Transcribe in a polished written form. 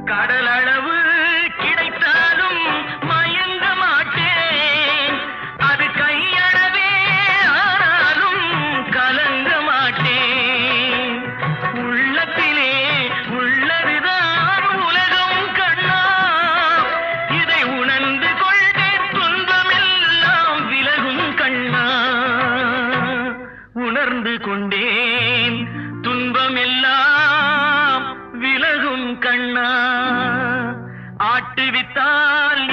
கடலளவு கிடைத்தாலும் மயங்க மாட்டேன், அது கையளவே ஆனாலும் கலங்க மாட்டேன். உள்ளத்திலே உள்ளதுதான் உலகம் கண்ணா, இதை உணர்ந்து கொண்டே துன்பமெல்லாம் விலகும் கண்ணா. உணர்ந்து கொண்டேன் துன்பமெல்லாம் விலகும் கண்ணா. ஆட்டுவித்தால்